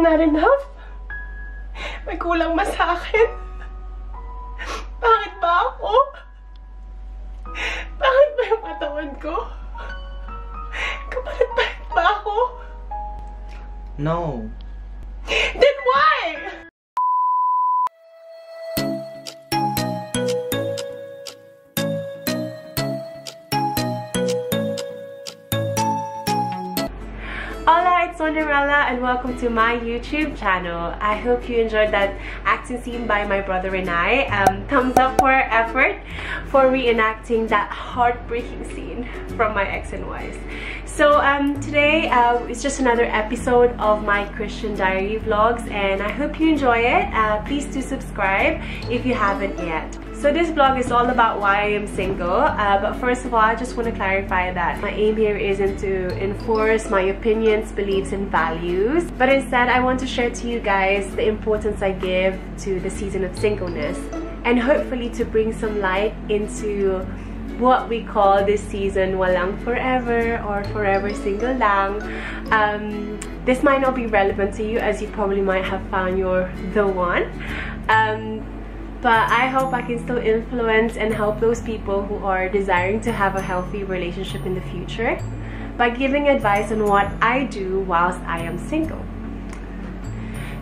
not enough? May kulang ba sa akin? Bakit ba ako? Bakit ba yung katawan ko? Kapalit-palit ba ako? No. Then why? Hola, it's Cinderella and welcome to my YouTube channel. I hope you enjoyed that acting scene by my brother and I. Thumbs up for our effort for reenacting that heartbreaking scene from my X and Ys. So today it's just another episode of my Christian Diary vlogs and I hope you enjoy it. Please do subscribe if you haven't yet. So this vlog is all about why I am single, but first of all I just want to clarify that my aim here isn't to enforce my opinions, beliefs and values, but instead I want to share to you guys the importance I give to the season of singleness and hopefully to bring some light into what we call this season walang forever or forever single lang. This might not be relevant to you as you probably might have found your the one. But I hope I can still influence and help those people who are desiring to have a healthy relationship in the future by giving advice on what I do whilst I am single.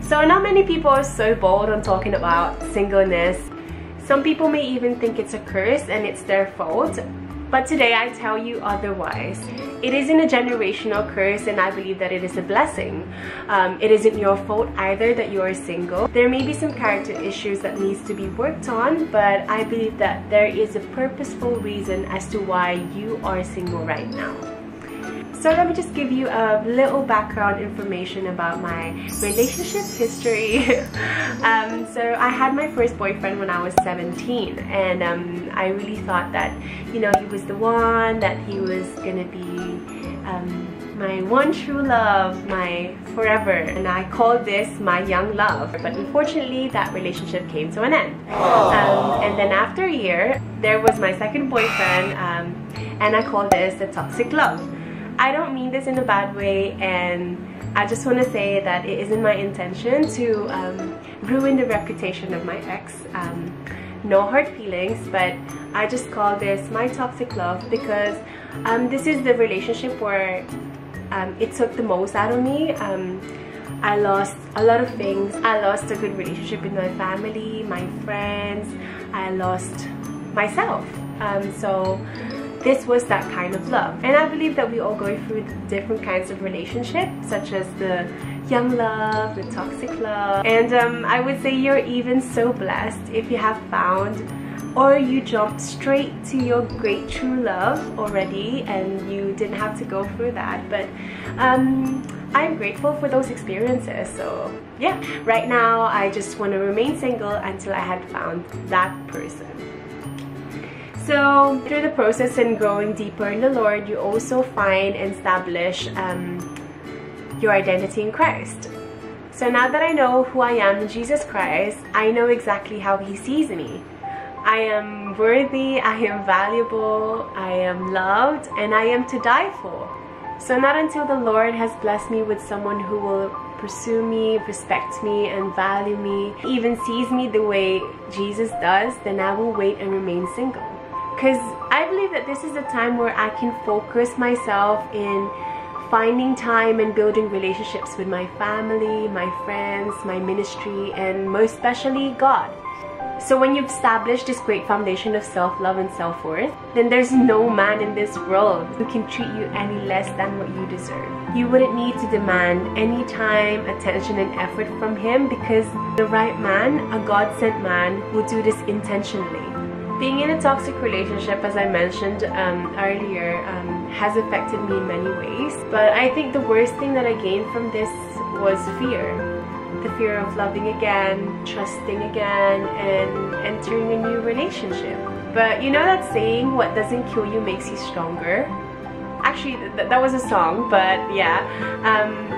So not many people are so bold on talking about singleness. Some people may even think it's a curse and it's their fault. But today I tell you otherwise. It isn't a generational curse and I believe that it is a blessing. It isn't your fault either that you are single. There may be some character issues that needs to be worked on, but I believe that there is a purposeful reason as to why you are single right now. So let me just give you a little background information about my relationship history. So I had my first boyfriend when I was 17 and I really thought that, you know, he was the one, that he was gonna be my one true love, my forever, and I called this my young love. But unfortunately that relationship came to an end. And then after a year there was my second boyfriend and I called this the toxic love. I don't mean this in a bad way and I just want to say that it isn't my intention to ruin the reputation of my ex. No hard feelings, but I just call this my toxic love because this is the relationship where it took the most out of me. I lost a lot of things. I lost a good relationship with my family, my friends. I lost myself. So this was that kind of love. And I believe that we all go through different kinds of relationships, such as the young love, the toxic love. And I would say you're even so blessed if you have found or you jumped straight to your great true love already and you didn't have to go through that. But I'm grateful for those experiences. So yeah, right now I just want to remain single until I had found that person. So through the process and growing deeper in the Lord, you also find and establish your identity in Christ. So now that I know who I am in Jesus Christ, I know exactly how He sees me. I am worthy, I am valuable, I am loved, and I am to die for. So not until the Lord has blessed me with someone who will pursue me, respect me, and value me, even sees me the way Jesus does, then I will wait and remain single. Because I believe that this is the time where I can focus myself in finding time and building relationships with my family, my friends, my ministry, and most especially God. So when you've established this great foundation of self-love and self-worth, then there's no man in this world who can treat you any less than what you deserve. You wouldn't need to demand any time, attention, and effort from him because the right man, a God-sent man, will do this intentionally. Being in a toxic relationship, as I mentioned earlier, has affected me in many ways. But I think the worst thing that I gained from this was fear. The fear of loving again, trusting again, and entering a new relationship. But you know that saying, what doesn't kill you makes you stronger? Actually, that was a song, but yeah.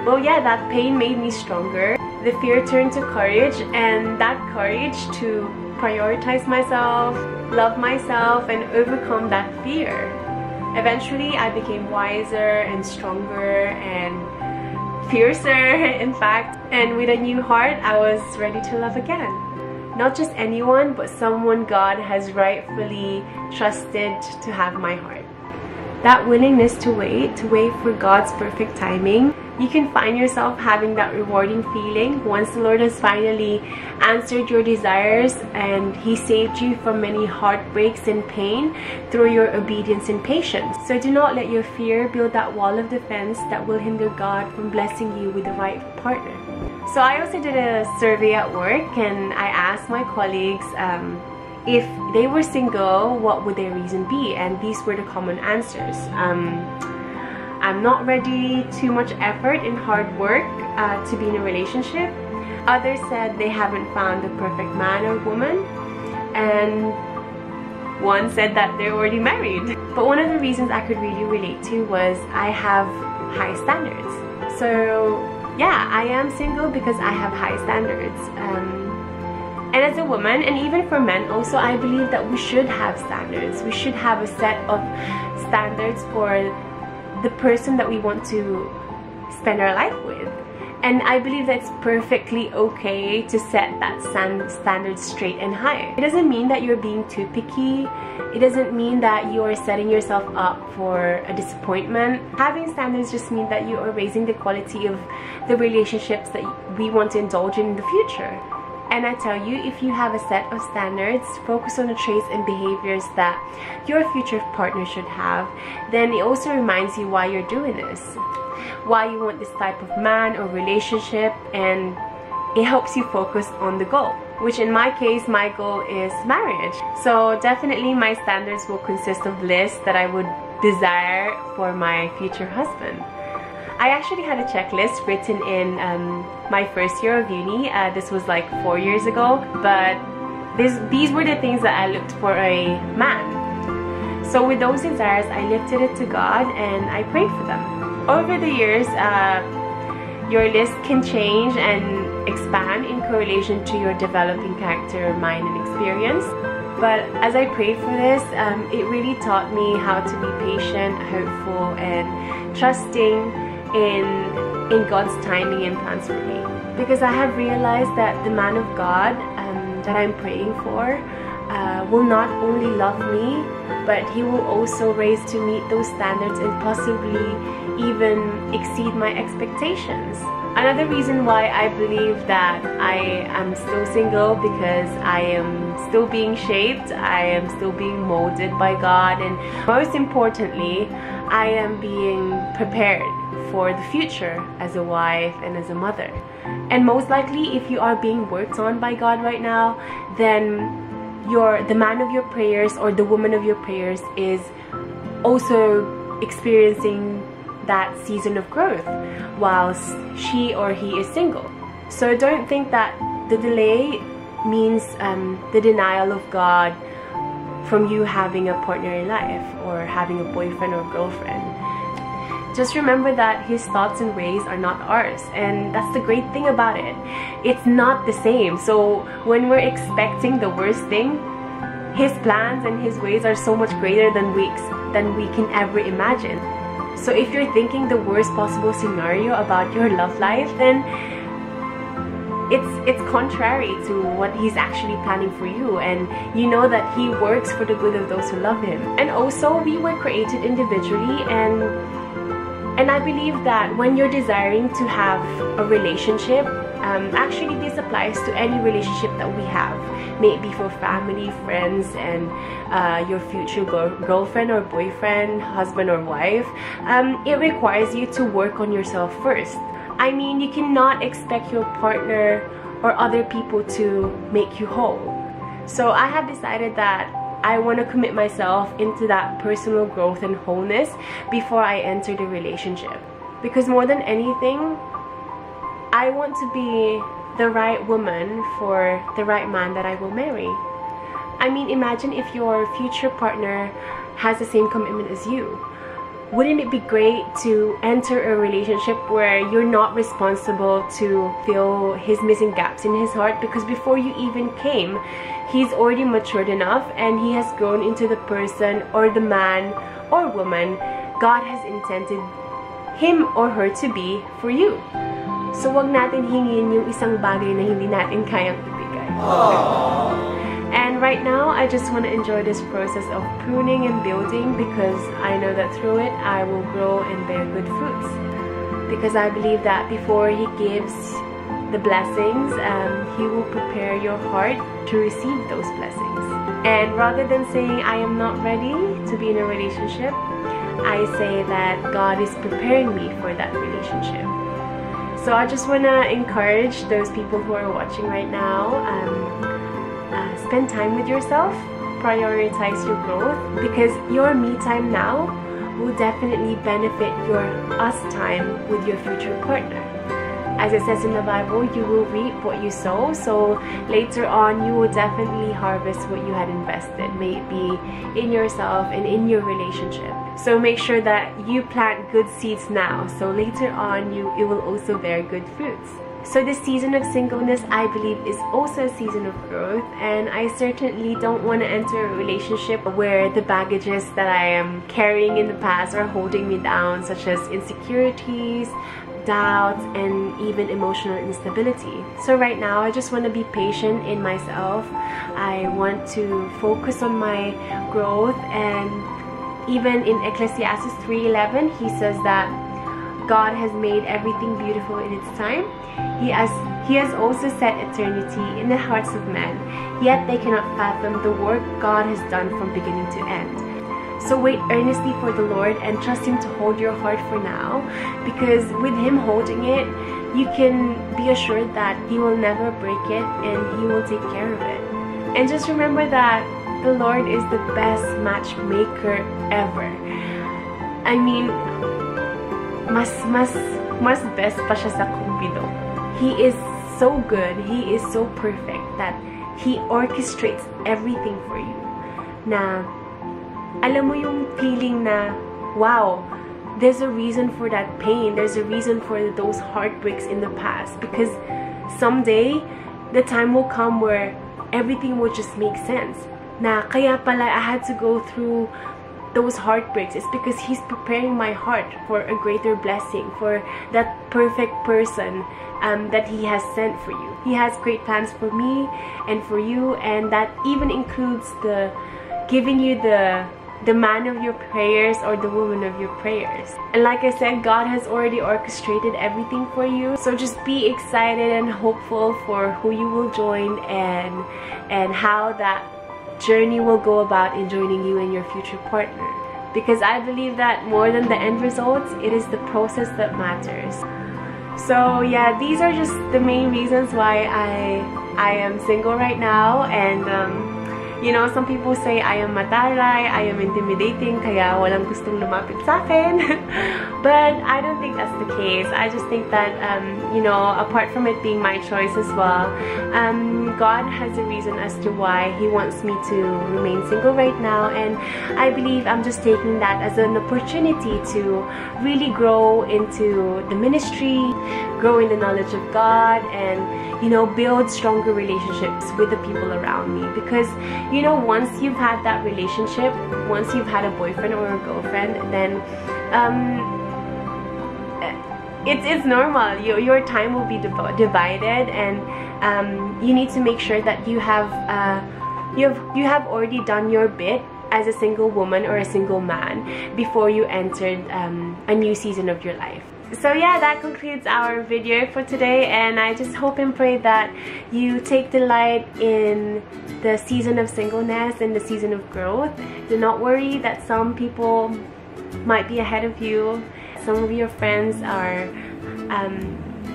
Well, yeah, that pain made me stronger. The fear turned to courage, and that courage to prioritize myself, love myself, and overcome that fear. Eventually, I became wiser and stronger, and fiercer in fact, and with a new heart I was ready to love again. Not just anyone, but someone God has rightfully trusted to have my heart. That willingness to wait for God's perfect timing. You can find yourself having that rewarding feeling once the Lord has finally answered your desires and He saved you from many heartbreaks and pain through your obedience and patience. So do not let your fear build that wall of defense that will hinder God from blessing you with the right partner. So I also did a survey at work, and I asked my colleagues if they were single, what would their reason be? And these were the common answers. I'm not ready, too much effort and hard work to be in a relationship. Others said they haven't found the perfect man or woman, and one said that they're already married. But one of the reasons I could really relate to was I have high standards. So yeah, I am single because I have high standards. And as a woman, and even for men also, I believe that we should have standards. We should have a set of standards for the person that we want to spend our life with. And I believe that it's perfectly okay to set that standard straight and high. It doesn't mean that you're being too picky. It doesn't mean that you're setting yourself up for a disappointment. Having standards just means that you are raising the quality of the relationships that we want to indulge in the future. And I tell you, if you have a set of standards, focus on the traits and behaviors that your future partner should have, then it also reminds you why you're doing this, why you want this type of man or relationship, and it helps you focus on the goal, which in my case, my goal is marriage. So definitely my standards will consist of lists that I would desire for my future husband. I actually had a checklist written in my first year of uni. This was like 4 years ago, but these were the things that I looked for a man. So with those desires, I lifted it to God and I prayed for them. Over the years, your list can change and expand in correlation to your developing character, mind, and experience. But as I prayed for this, it really taught me how to be patient, hopeful, and trusting in God's timing and plans for me. Because I have realized that the man of God that I'm praying for will not only love me, but he will also raise to meet those standards and possibly even exceed my expectations. Another reason why I believe that I am still single, because I am still being shaped, I am still being molded by God, and most importantly, I am being prepared for the future as a wife and as a mother. And most likely, if you are being worked on by God right now, then the man of your prayers or the woman of your prayers is also experiencing that season of growth whilst she or he is single. So don't think that the delay means the denial of God from you having a partner in life or having a boyfriend or girlfriend. Just remember that His thoughts and ways are not ours, and that's the great thing about it. It's not the same. So when we're expecting the worst thing, His plans and His ways are so much greater than we can ever imagine. So if you're thinking the worst possible scenario about your love life, then it's contrary to what He's actually planning for you, and you know that He works for the good of those who love Him. And also, we were created individually, and I believe that when you're desiring to have a relationship, actually this applies to any relationship that we have, may it be for family, friends, and your future girlfriend or boyfriend, husband or wife. It requires you to work on yourself first. I mean, you cannot expect your partner or other people to make you whole. So I have decided that I want to commit myself into that personal growth and wholeness before I enter the relationship. Because more than anything, I want to be the right woman for the right man that I will marry. I mean, imagine if your future partner has the same commitment as you. Wouldn't it be great to enter a relationship where you're not responsible to fill his missing gaps in his heart? Because before you even came, he's already matured enough and he has grown into the person or the man or woman God has intended him or her to be for you. So wag natin hingin yung isang bagay na hindi natin kayang ibigay. And right now, I just want to enjoy this process of pruning and building, because I know that through it, I will grow and bear good fruits. Because I believe that before He gives the blessings, He will prepare your heart to receive those blessings. And rather than saying, I am not ready to be in a relationship, I say that God is preparing me for that relationship. So I just want to encourage those people who are watching right now, spend time with yourself, prioritize your growth, because your me time now will definitely benefit your us time with your future partner. As it says in the Bible, you will reap what you sow, so later on you will definitely harvest what you had invested, may it be in yourself and in your relationship. So make sure that you plant good seeds now, so later on it will also bear good fruits. So this season of singleness, I believe, is also a season of growth, and I certainly don't want to enter a relationship where the baggages that I am carrying in the past are holding me down, such as insecurities, doubts, and even emotional instability. So right now, I just want to be patient in myself. I want to focus on my growth, and even in Ecclesiastes 3:11, he says that God has made everything beautiful in its time. He has also set eternity in the hearts of men, yet they cannot fathom the work God has done from beginning to end. So wait earnestly for the Lord and trust Him to hold your heart for now, because with Him holding it, you can be assured that He will never break it and He will take care of it. And just remember that the Lord is the best matchmaker ever. I mean, mas best pa siya sa Cupido. He is so good, He is so perfect that He orchestrates everything for you. Na, alam mo yung feeling na, wow, there's a reason for that pain, there's a reason for those heartbreaks in the past, because someday, the time will come where everything will just make sense. Na, kaya pala I had to go through those heartbreaks. It's because He's preparing my heart for a greater blessing, for that perfect person that He has sent for you. He has great plans for me and for you, and that even includes the giving you the man of your prayers or the woman of your prayers. And like I said, God has already orchestrated everything for you, so just be excited and hopeful for who you will join and how that journey will go about in joining you and your future partner. Because I believe that more than the end results, it is the process that matters. So yeah, these are just the main reasons why I am single right now. And you know, some people say I am mataray, I am intimidating, kaya walang gustong lumapit sa akin. But I don't think that's the case. I just think that, you know, apart from it being my choice as well, God has a reason as to why He wants me to remain single right now. And I believe I'm just taking that as an opportunity to really grow into the ministry, grow in the knowledge of God, and, you know, build stronger relationships with the people around me. Because, you know, once you've had that relationship, once you've had a boyfriend or a girlfriend, then it's normal. Your time will be divided, and you need to make sure that you have already done your bit as a single woman or a single man before you entered a new season of your life. So yeah, that concludes our video for today, and I just hope and pray that you take delight in the season of singleness and the season of growth. Do not worry that some people might be ahead of you. Some of your friends are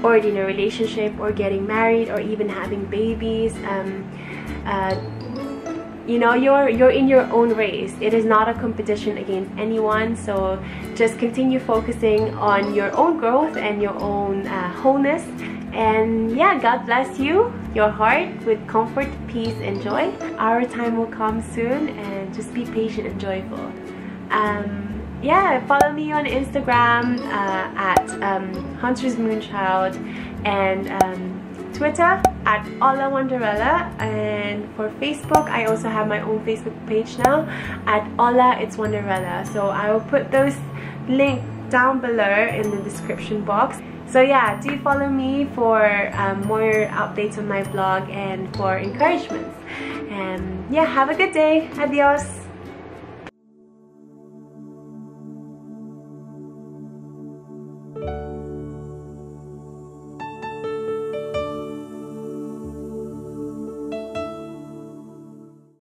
already in a relationship or getting married or even having babies. You know, you're in your own race. It is not a competition against anyone, so just continue focusing on your own growth and your own wholeness. And yeah, God bless you, your heart, with comfort, peace, and joy. Our time will come soon, and just be patient and joyful. Yeah, follow me on Instagram at Hunter's Moonchild, and Twitter at Ola Wanderella, and for Facebook I also have my own Facebook page now at Ola It's Wanderella. So I will put those down below in the description box. So yeah, do follow me for more updates on my vlog and for encouragements. And yeah, have a good day. Adios.